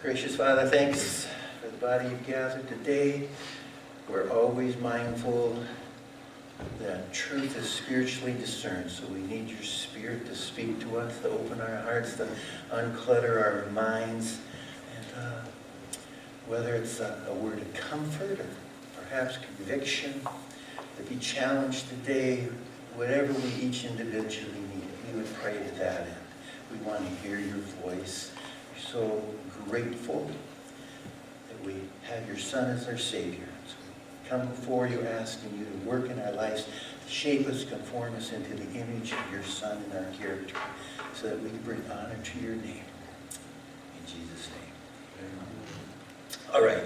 Gracious Father, thanks for the body you've gathered today. We're always mindful that truth is spiritually discerned, so we need your Spirit to speak to us, to open our hearts, to unclutter our minds, and whether it's a word of comfort or perhaps conviction, to be challenged today, whatever we each individually need, we would pray to that end. We want to hear your voice. We're so grateful that we have your Son as our Savior. So we come before you asking you to work in our lives, to shape us, conform us into the image of your Son and our character, so that we can bring honor to your name. In Jesus' name. Amen. All right.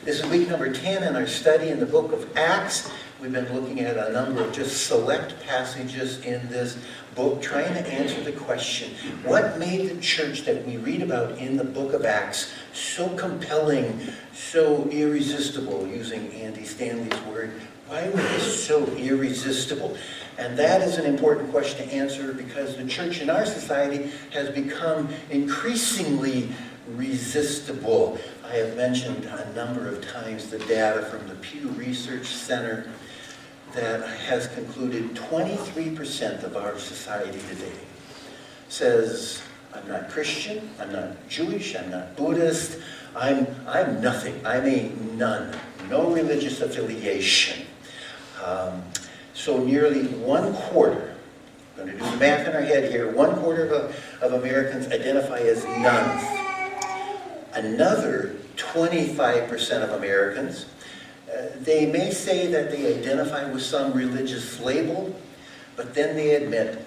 This is week number 10 in our study in the book of Acts. We've been looking at a number of just select passages in this book, trying to answer the question, what made the church that we read about in the book of Acts so compelling, so irresistible, using Andy Stanley's word? Why were they so irresistible? And that is an important question to answer, because the church in our society has become increasingly resistible. I have mentioned a number of times the data from the Pew Research Center that has concluded 23% of our society today says, I'm not Christian, I'm not Jewish, I'm not Buddhist, I'm nothing, I'm a none, no religious affiliation. So nearly 1/4, I'm going to do some math in our head here, 1/4 of Americans identify as nuns. Another 25% of Americans, they may say that they identify with some religious label, but then they admit,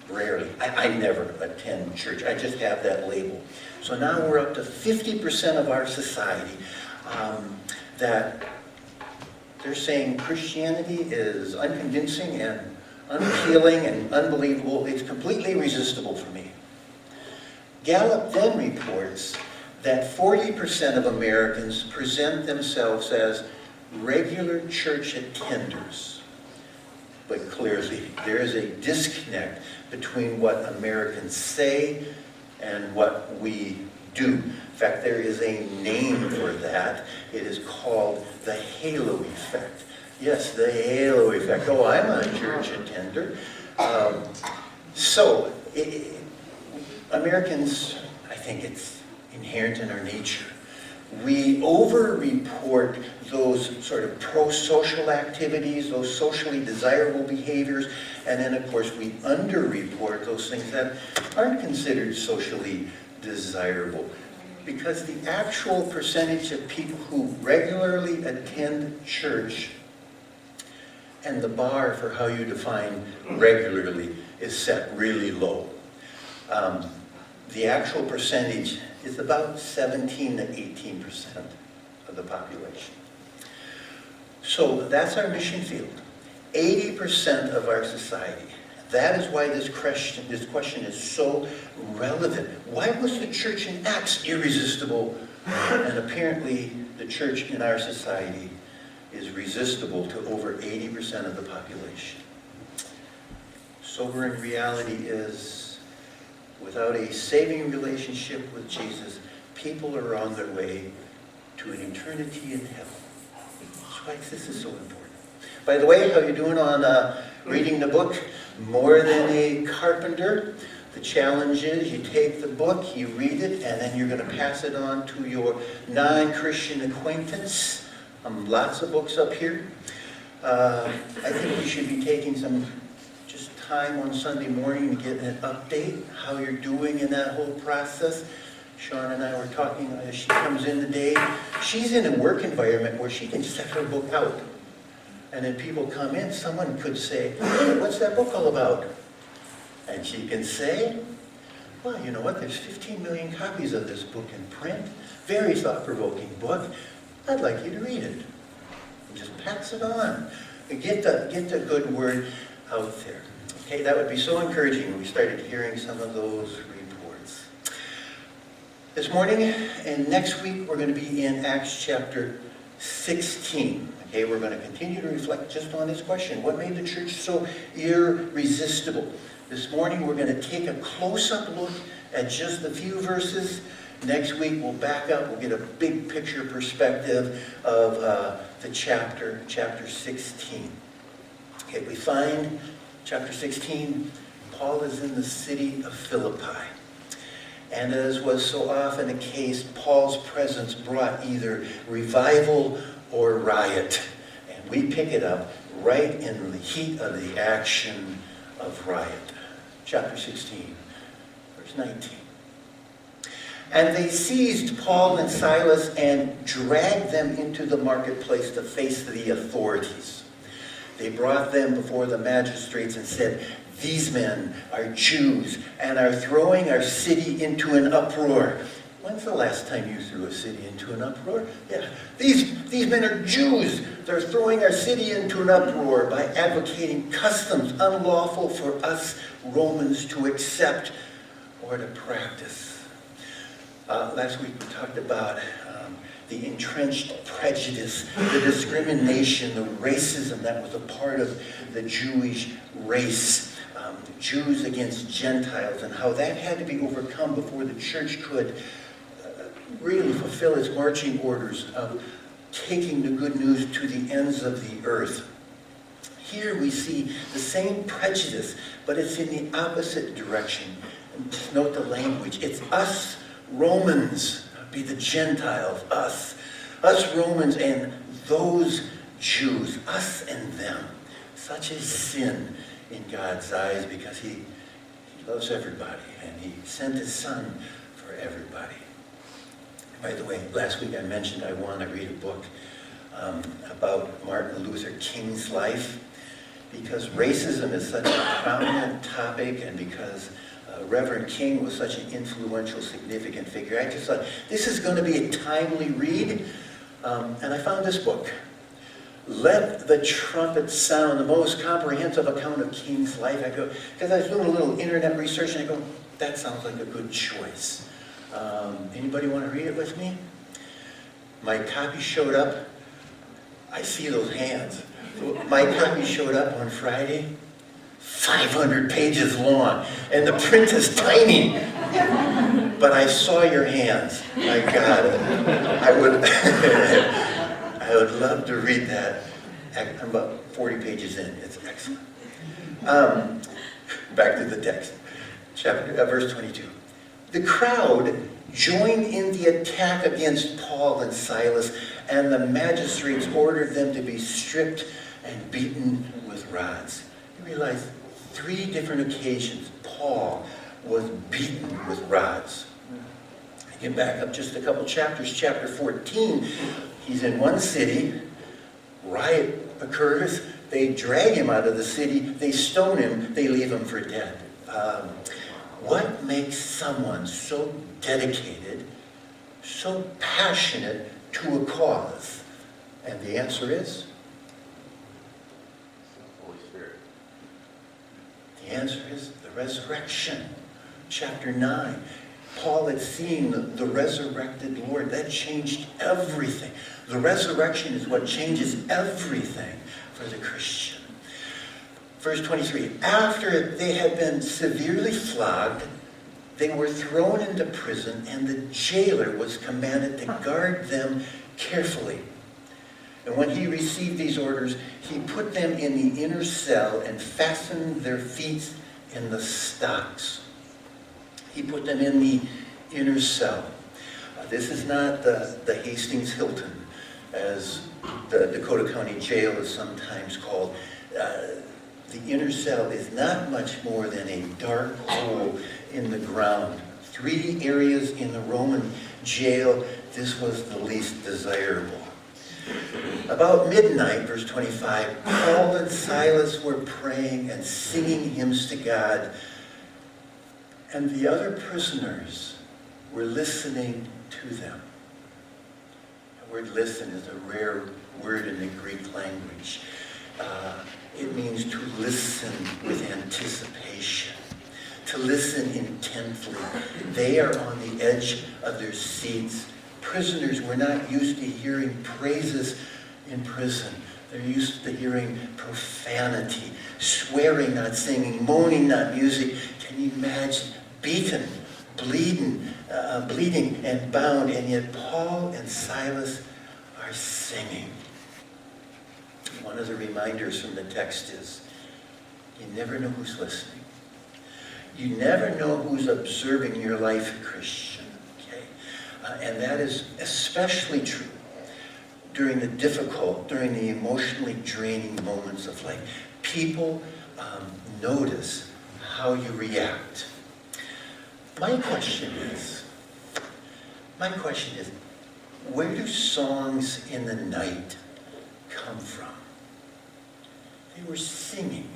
rarely, I never attend church, I just have that label. So now we're up to 50% of our society that they're saying Christianity is unconvincing and unappealing and unbelievable. It's completely resistible for me. Gallup then reports that 40% of Americans present themselves as regular church attenders. But clearly, there is a disconnect between what Americans say and what we do. In fact, there is a name for that. It is called the halo effect. Yes, the halo effect. Oh, I'm a church attender. Americans, I think it's inherent in our nature. We over-report those sort of pro-social activities, those socially desirable behaviors, and then of course we under-report those things that aren't considered socially desirable. Because the actual percentage of people who regularly attend church, and the bar for how you define regularly is set really low. The actual percentage is about 17 to 18% of the population. So that's our mission field. 80% of our society. That is why this question is so relevant. Why was the church in Acts irresistible? And apparently the church in our society is resistible to over 80% of the population. Sobering reality is, without a saving relationship with Jesus, people are on their way to an eternity in hell. That's why this is so important. By the way, how are you doing on reading the book? More Than a Carpenter. The challenge is you take the book, you read it, and then you're going to pass it on to your non-Christian acquaintance. Lots of books up here. I think you should be taking some time on Sunday morning to get an update, how you're doing in that whole process. Sean and I were talking as she comes in today. She's in a work environment where she can set her book out. And then people come in, someone could say, hey, what's that book all about? And she can say, well, you know what, there's 15 million copies of this book in print. Very thought-provoking book. I'd like you to read it. And just pass it on. And get the good word out there. Okay, that would be so encouraging when we started hearing some of those reports. This morning and next week, we're going to be in Acts chapter 16. Okay, we're going to continue to reflect just on this question. What made the church so irresistible? This morning, we're going to take a close-up look at just a few verses Next week, we'll back up. We'll get a big picture perspective of the chapter 16. Okay, we find chapter 16, Paul is in the city of Philippi. And as was so often the case, Paul's presence brought either revival or riot. And we pick it up right in the heat of the action of riot. Chapter 16, verse 19. And they seized Paul and Silas and dragged them into the marketplace to face the authorities. They brought them before the magistrates and said, "These men are Jews and are throwing our city into an uproar." When's the last time you threw a city into an uproar? Yeah, these men are Jews. They're throwing our city into an uproar by advocating customs unlawful for us Romans to accept or to practice. Last week we talked about the entrenched prejudice, the discrimination, the racism that was a part of the Jewish race. Jews against Gentiles, and how that had to be overcome before the church could really fulfill its marching orders of taking the good news to the ends of the earth. Here we see the same prejudice, but it's in the opposite direction. And just note the language. It's us Romans, be the Gentiles, us Romans and those Jews, us and them. Such a sin in God's eyes, because he loves everybody and he sent his son for everybody. By the way, last week I mentioned I want to read a book about Martin Luther King's life, because racism is such a prominent topic, and because Reverend King was such an influential, significant figure. I just thought, this is going to be a timely read, and I found this book. Let the Trumpet Sound, the most comprehensive account of King's life. I go, because I was doing a little internet research, and I go, that sounds like a good choice. Anybody want to read it with me? My copy showed up. I see those hands. My copy showed up on Friday, 500 pages long, and the print is tiny. But I saw your hands. My God, I would love to read that. I'm about 40 pages in. It's excellent. Back to the text, verse 22. The crowd joined in the attack against Paul and Silas, and the magistrates ordered them to be stripped and beaten with rods. You realize 3 different occasions Paul was beaten with rods. I get back up just a couple chapters. Chapter 14, he's in one city, riot occurs, they drag him out of the city, they stone him, they leave him for dead. What makes someone so dedicated, so passionate to a cause? And the answer is? Holy Spirit. The answer is the resurrection. Chapter 9. Paul had seen the resurrected Lord. That changed everything. The resurrection is what changes everything for the Christian. Verse 23, after they had been severely flogged, they were thrown into prison, and the jailer was commanded to guard them carefully. And when he received these orders, he put them in the inner cell and fastened their feet in the stocks. He put them in the inner cell. This is not the Hastings Hilton, as the Dakota County Jail is sometimes called. The inner cell is not much more than a dark hole in the ground. 3 areas in the Roman jail, this was the least desirable. About midnight, verse 25, Paul and Silas were praying and singing hymns to God, and the other prisoners were listening to them. The word listen is a rare word in the Greek language. It means to listen with anticipation, to listen intently. They are on the edge of their seats. Prisoners were not used to hearing praises in prison. They're used to hearing profanity, swearing, not singing, moaning, not music. Can you imagine? Beaten bleeding and bound, and yet Paul and Silas are singing. One of the reminders from the text is, you never know who's listening. You never know who's observing your life, Christian. Okay? And that is especially true during the difficult, during the emotionally draining moments of life. People notice how you react. My question is, where do songs in the night come from? They were singing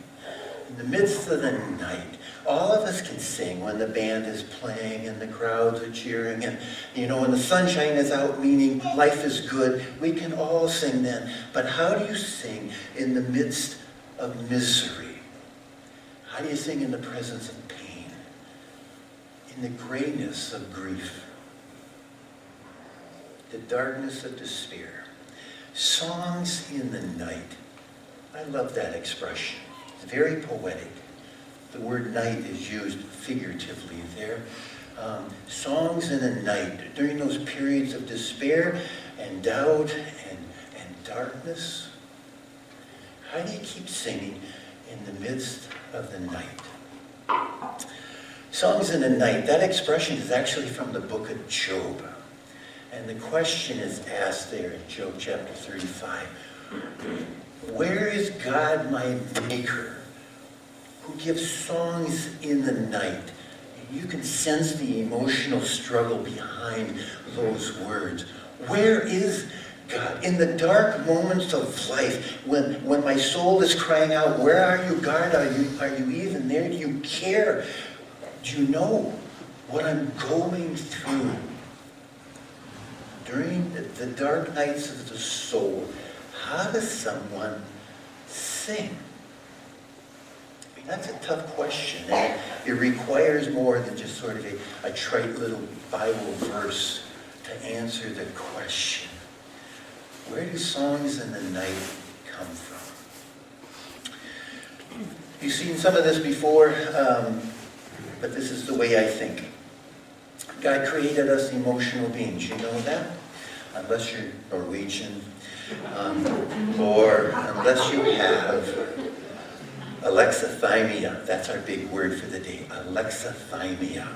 in the midst of the night. All of us can sing when the band is playing and the crowds are cheering, and when the sunshine is out, meaning life is good. We can all sing then. But how do you sing in the midst of misery? How do you sing in the presence of pain? In the grayness of grief? The darkness of despair? Songs in the night. I love that expression. It's very poetic. The word night is used figuratively there. Songs in the night, during those periods of despair and doubt and darkness. How do you keep singing in the midst of the night? Songs in the night, that expression is actually from the book of Job. And the question is asked there in Job chapter 35. Where is God my maker, who gives songs in the night? And you can sense the emotional struggle behind those words. Where is God? In the dark moments of life, when my soul is crying out, where are you, God? Are you even there? Do you care? Do you know what I'm going through? During the dark nights of the soul, how does someone sing? I mean, that's a tough question. And it requires more than just sort of a trite little Bible verse to answer the question. Where do songs in the night come from? You've seen some of this before, but this is the way I think. God created us emotional beings. You know that? Unless you're Norwegian, or unless you have alexithymia. That's our big word for the day, alexithymia.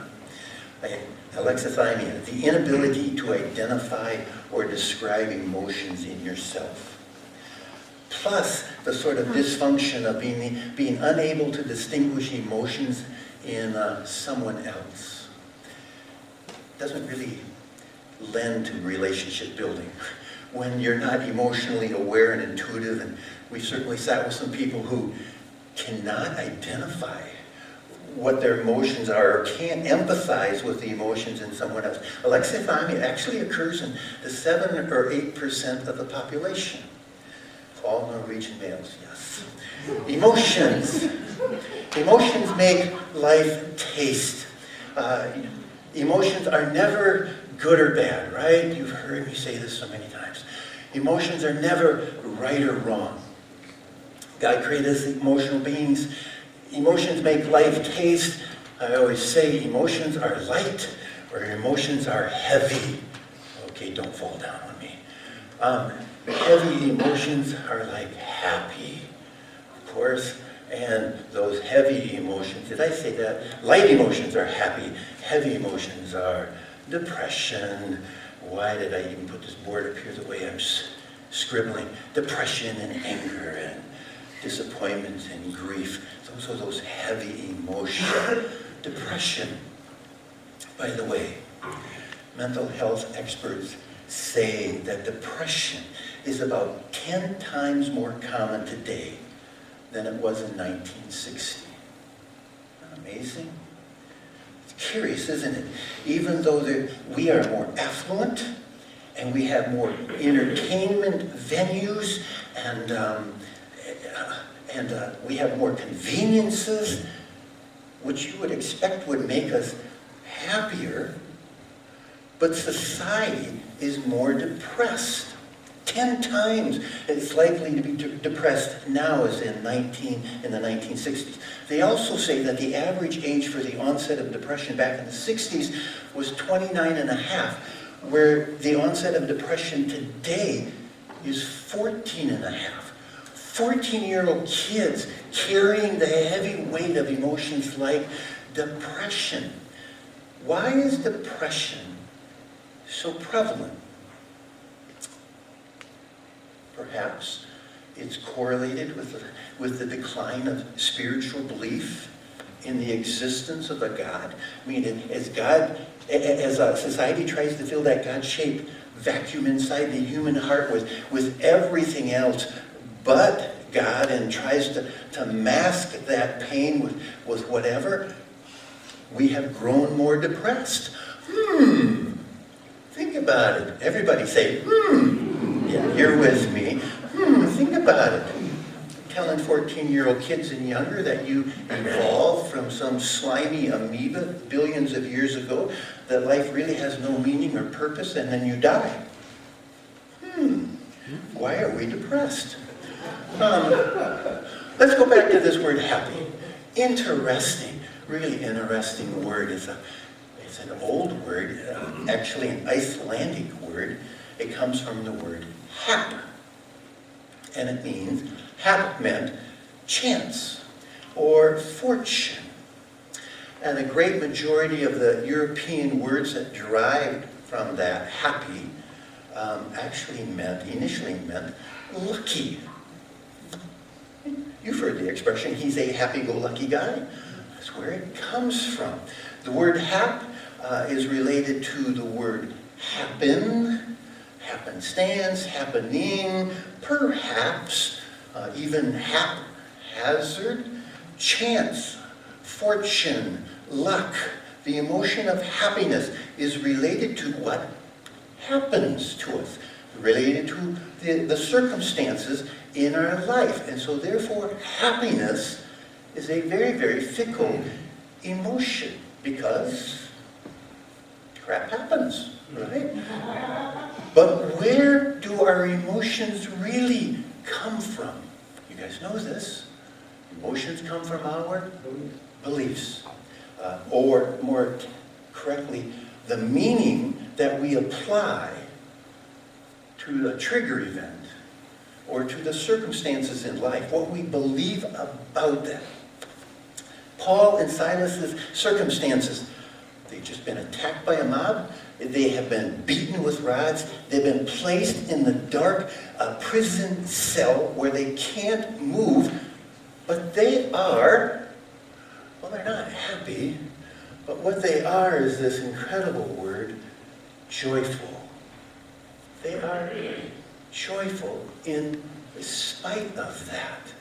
Alexithymia, the inability to identify or describe emotions in yourself. Plus the sort of dysfunction of being unable to distinguish emotions in someone else. Doesn't really lend to relationship building when you're not emotionally aware and intuitive. And we certainly sat with some people who cannot identify what their emotions are or can't empathize with the emotions in someone else. Alexithymia actually occurs in the 7 or 8% of the population. All Norwegian males, yes. Emotions. Emotions make life taste. Emotions are never good or bad, right? You've heard me say this so many times. Emotions are never right or wrong. God created us emotional beings. Emotions make life taste. I always say emotions are light or emotions are heavy. Okay, don't fall down on me. Heavy emotions are like happy, of course. And those heavy emotions, did I say that? Light emotions are happy. Heavy emotions are depression. Why did I even put this board up here the way I'm scribbling? Depression and anger and disappointment and grief. Those are those heavy emotions. Depression. By the way, mental health experts say that depression is about 10 times more common today than it was in 1960. Amazing? It's curious, isn't it? Even though we are more affluent and we have more entertainment venues and we have more conveniences, which you would expect would make us happier, but society is more depressed. 10 times as likely to be depressed now as in the 1960s. They also say that the average age for the onset of depression back in the 60s was 29 and a half, where the onset of depression today is 14 and a half. 14-year-old kids carrying the heavy weight of emotions like depression. Why is depression so prevalent? Perhaps it's correlated with the decline of spiritual belief in the existence of a God. I mean, as a society tries to fill that God-shaped vacuum inside the human heart with everything else but God, and tries to mask that pain with whatever, we have grown more depressed. Think about it. Everybody say, Yeah, you're with me. Think about it. Telling 14-year-old kids and younger that you evolved from some slimy amoeba billions of years ago, that life really has no meaning or purpose, and then you die. Why are we depressed? Let's go back to this word happy. Interesting, really interesting word. It's an old word, actually an Icelandic word. It comes from the word hap. And it means, hap meant chance or fortune. And the great majority of the European words that derived from that, happy, initially meant lucky. You've heard the expression, he's a happy-go-lucky guy. That's where it comes from. The word hap is related to the word happen, happenstance, happening, perhaps, even haphazard, chance, fortune, luck. The emotion of happiness is related to what happens to us, related to the circumstances in our life. And so therefore, happiness is a very, very fickle emotion, because crap happens, right? But where do our emotions really come from? You guys know this. Emotions come from our beliefs. Or more correctly, the meaning that we apply to a trigger event or to the circumstances in life, what we believe about them. Paul and Silas's circumstances, they've just been attacked by a mob. They have been beaten with rods. They've been placed in the dark prison cell where they can't move. But they are, well, they're not happy, but what they are is this incredible word, joyful. They are joyful in spite of that.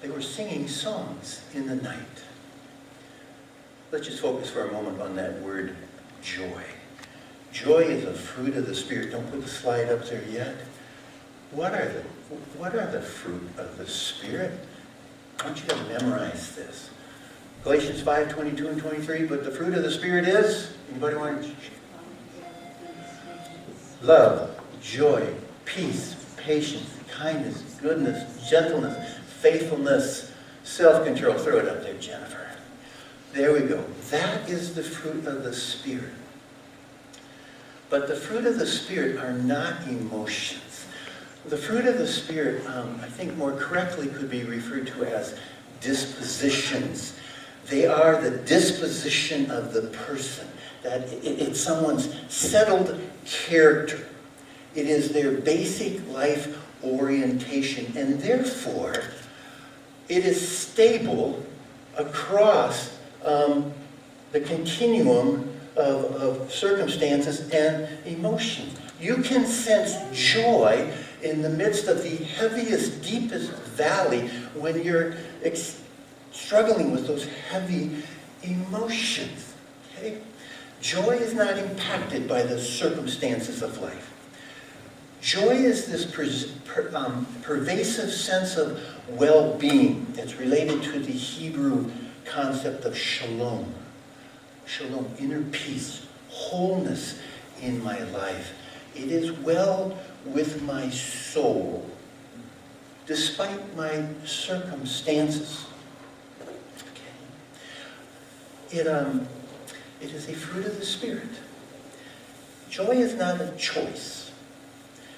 They were singing songs in the night. Let's just focus for a moment on that word, joy. Joy is a fruit of the Spirit. Don't put the slide up there yet. What are the fruit of the Spirit? I want you to memorize this. Galatians 5:22 and 23, but the fruit of the Spirit is, anybody want to? Love, joy, peace, patience, kindness, goodness, gentleness, faithfulness, self-control. Throw it up there, Jennifer. There we go. That is the fruit of the Spirit. But the fruit of the Spirit are not emotions. The fruit of the Spirit, I think more correctly could be referred to as dispositions. They are the disposition of the person. That it's someone's settled character. It is their basic life orientation, and therefore it is stable across the continuum of circumstances and emotions. You can sense joy in the midst of the heaviest, deepest valley when you're struggling with those heavy emotions. Okay? Joy is not impacted by the circumstances of life. Joy is this pervasive sense of well-being. It's related to the Hebrew concept of shalom. Shalom, inner peace, wholeness in my life. It is well with my soul, despite my circumstances. Okay. It is a fruit of the Spirit. Joy is not a choice.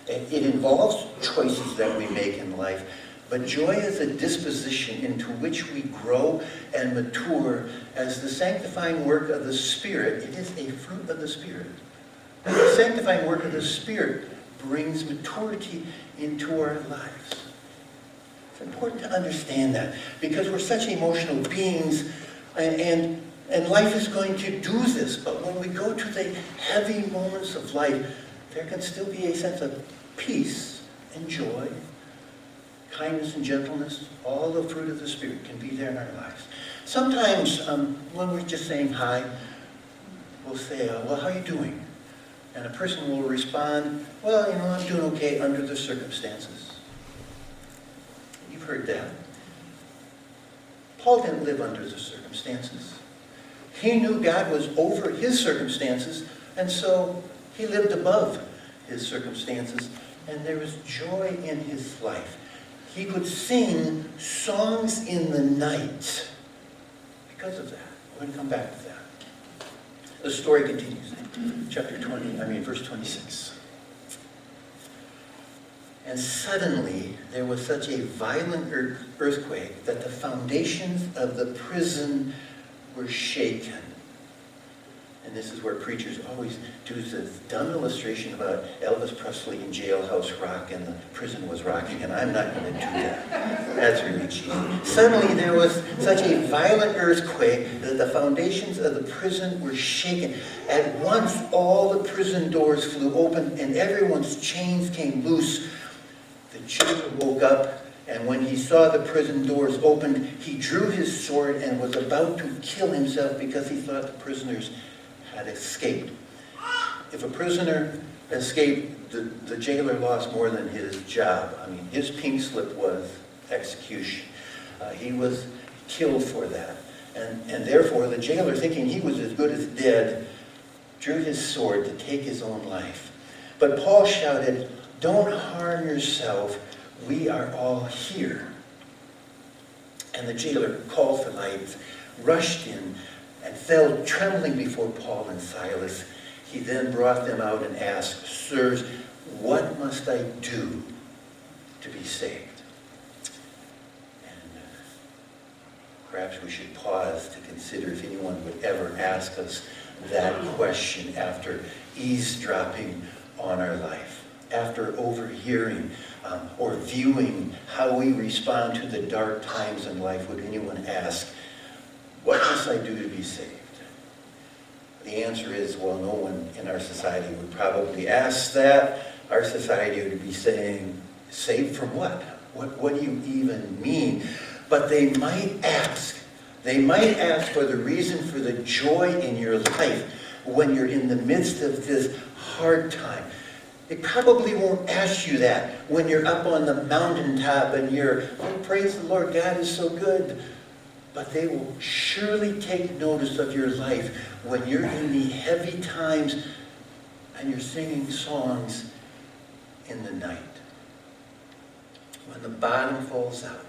It involves choices that we make in life, but joy is a disposition into which we grow and mature as the sanctifying work of the Spirit. It is a fruit of the Spirit. And the sanctifying work of the Spirit brings maturity into our lives. It's important to understand that because we're such emotional beings, and life is going to do this. But when we go to the heavy moments of life, there can still be a sense of peace and joy, kindness and gentleness. All the fruit of the Spirit can be there in our lives. Sometimes when we're just saying hi, we'll say, well, how are you doing? And a person will respond, well, I'm doing okay under the circumstances. You've heard that. Paul didn't live under the circumstances. He knew God was over his circumstances, and so he lived above his circumstances, and there was joy in his life. He would sing songs in the night because of that. We're going to come back to that. The story continues. Verse 26. And suddenly there was such a violent earthquake that the foundations of the prison were shaken. And this is where preachers always do this dumb illustration about Elvis Presley in Jailhouse Rock and the prison was rocking, and I'm not going to do that. That's really cheesy. Suddenly there was such a violent earthquake that the foundations of the prison were shaken. At once all the prison doors flew open and everyone's chains came loose. The jailer woke up, and when he saw the prison doors opened, he drew his sword and was about to kill himself because he thought the prisoners had escaped. If a prisoner escaped, the jailer lost more than his job. His pink slip was execution. He was killed for that. And therefore, the jailer, thinking he was as good as dead, drew his sword to take his own life. But Paul shouted, "Don't harm yourself. We are all here." And the jailer called for lights, rushed in, and fell trembling before Paul and Silas. He then brought them out and asked, "Sirs, what must I do to be saved?" And perhaps we should pause to consider if anyone would ever ask us that question after eavesdropping on our life, after overhearing or viewing how we respond to the dark times in life. Would anyone ask, what must I do to be saved? The answer is, well, no one in our society would probably ask that. Our society would be saying, saved from what? What do you even mean? But they might ask for the reason for the joy in your life when you're in the midst of this hard time. They probably won't ask you that when you're up on the mountaintop and you're, oh, praise the Lord, God is so good. But they will surely take notice of your life when you're in the heavy times and you're singing songs in the night. When the bottom falls out.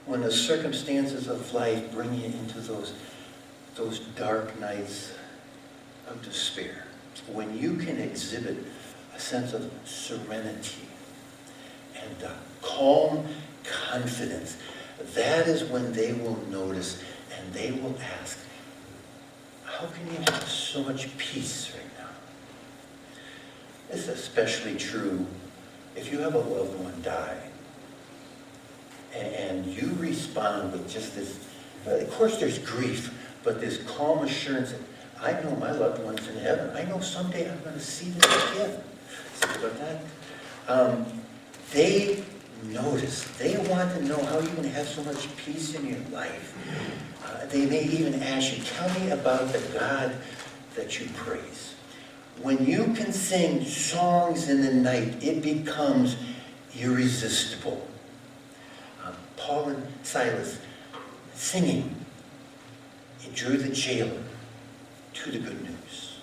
When the circumstances of life bring you into those dark nights of despair. When you can exhibit a sense of serenity and calm confidence, that is when they will notice and they will ask, how can you have so much peace right now? This is especially true if you have a loved one die and you respond with just this, of course there's grief, but this calm assurance that I know my loved one's in heaven. I know someday I'm going to see them again. See about that? They notice. They want to know how you can have so much peace in your life. They may even ask you, tell me about the God that you praise. When you can sing songs in the night, it becomes irresistible. Paul and Silas singing, it drew the jailer to the good news.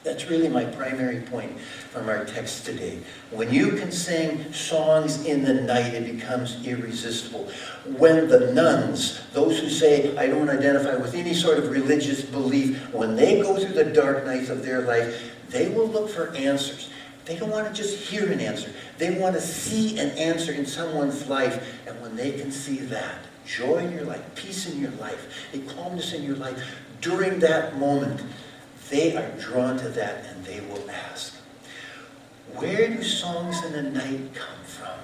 That's really my primary point from our text today. When you can sing songs in the night, it becomes irresistible. When the nuns, those who say, I don't identify with any sort of religious belief, when they go through the dark nights of their life, they will look for answers. They don't want to just hear an answer. They want to see an answer in someone's life. And when they can see that, joy in your life, peace in your life, a calmness in your life, during that moment, they are drawn to that and they will ask, where do songs in the night come from?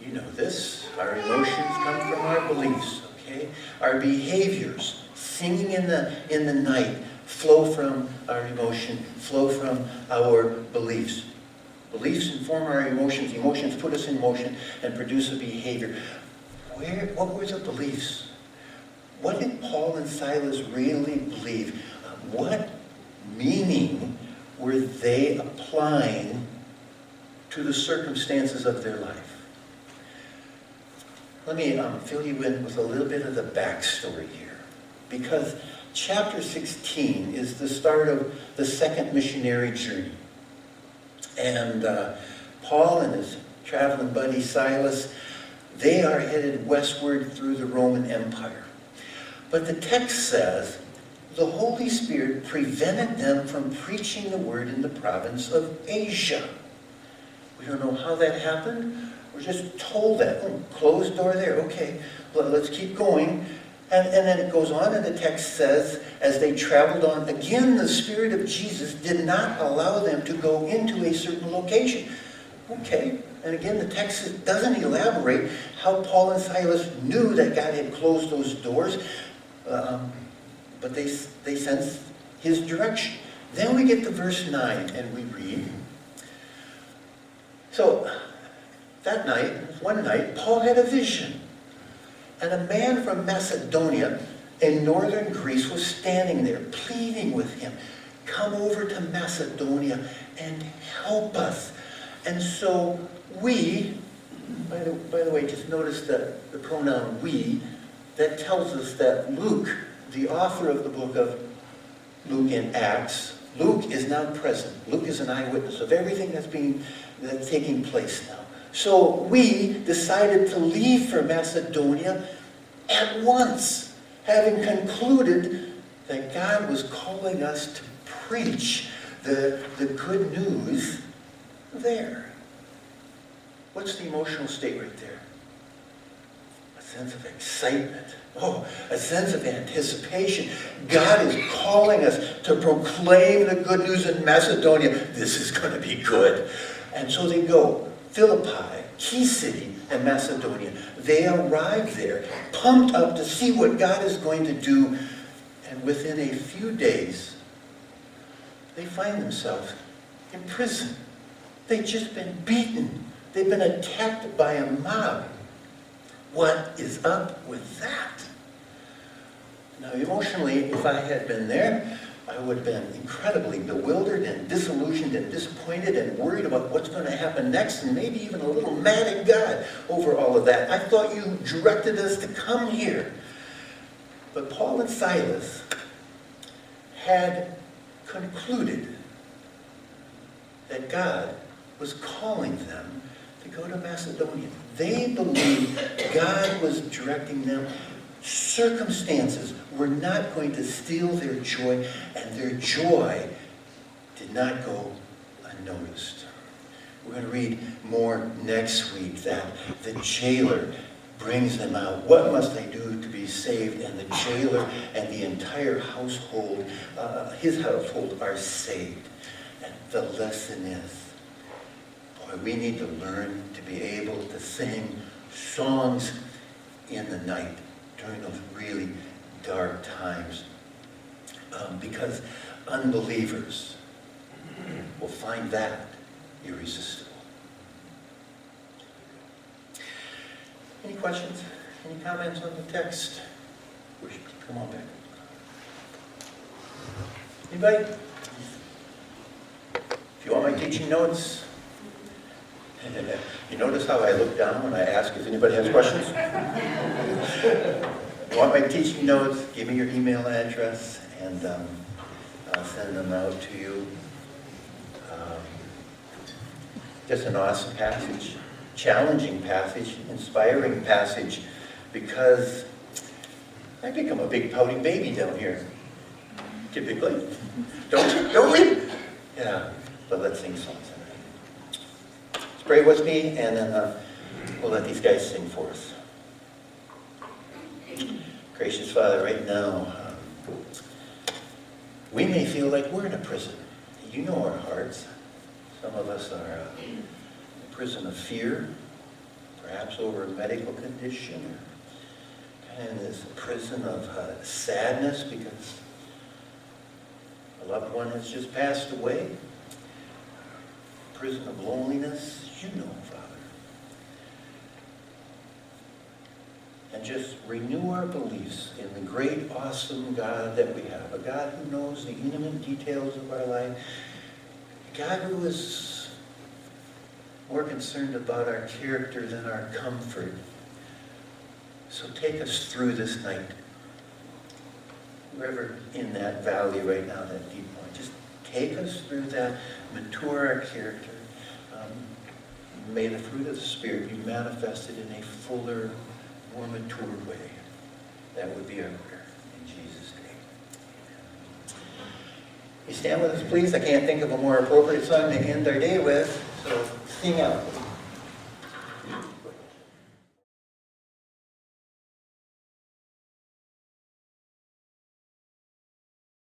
You know this. Our emotions come from our beliefs, okay? Our behaviors, singing in the night, flow from our emotion, flow from our beliefs. Beliefs inform our emotions. Emotions put us in motion and produce a behavior. What were the beliefs? What did Paul and Silas really believe? What meaning were they applying to the circumstances of their life? Let me fill you in with a little bit of the backstory here. Because chapter 16 is the start of the second missionary journey. And Paul and his traveling buddy Silas, they are headed westward through the Roman Empire. But the text says, the Holy Spirit prevented them from preaching the word in the province of Asia. We don't know how that happened. We're just told that. Oh, closed door there. Okay, let's keep going. And then it goes on, and the text says, as they traveled on, again, the Spirit of Jesus did not allow them to go into a certain location. Okay, and again, the text doesn't elaborate how Paul and Silas knew that God had closed those doors, but they sensed his direction. Then we get to verse 9, and we read, so that night, one night, Paul had a vision. And a man from Macedonia in northern Greece was standing there, pleading with him, come over to Macedonia and help us. And so we, by the way, just notice that the pronoun we, that tells us that Luke, the author of the book of Luke in Acts, Luke is now present. Luke is an eyewitness of everything that's taking place now. So we decided to leave for Macedonia at once, having concluded that God was calling us to preach the good news there. What's the emotional state right there? A sense of excitement. Oh, a sense of anticipation. God is calling us to proclaim the good news in Macedonia. This is going to be good. And so they go. Philippi, key city in Macedonia. They arrive there, pumped up to see what God is going to do. And within a few days, they find themselves in prison. They've just been beaten. They've been attacked by a mob. What is up with that? Now, emotionally, if I had been there, I would have been incredibly bewildered and disillusioned and disappointed and worried about what's going to happen next, and maybe even a little mad at God over all of that. I thought you directed us to come here. But Paul and Silas had concluded that God was calling them to go to Macedonia. They believed God was directing them. Circumstances were not going to steal their joy, and their joy did not go unnoticed. We're going to read more next week that the jailer brings them out. What must I do to be saved? And the jailer and the entire household, his household, are saved. And the lesson is, boy, we need to learn to be able to sing songs in the night during those really dark times, because unbelievers will find that irresistible. Any questions? Any comments on the text? Come on back. Anybody? If you want my teaching notes, you notice how I look down when I ask if anybody has questions? If you want my teaching notes, give me your email address, and I'll send them out to you. Just an awesome passage, challenging passage, inspiring passage, because I become a big pouting baby down here, typically. Don't we? Yeah, but let's sing songs tonight. Let's pray with me, and then we'll let these guys sing for us. Gracious Father, right now, we may feel like we're in a prison. You know our hearts. Some of us are in a prison of fear, perhaps over a medical condition, or kind of this prison of sadness because a loved one has just passed away. Prison of loneliness. You know, Father. And just renew our beliefs in the great, awesome God that we have. A God who knows the intimate details of our life. A God who is more concerned about our character than our comfort. So take us through this night. Whoever in that valley right now, that deep point, just take us through that, mature our character. May the fruit of the Spirit be manifested in a fuller, more mature way. That would be our prayer. In Jesus' name. Amen. You stand with us, please. I can't think of a more appropriate song to end our day with, so sing out.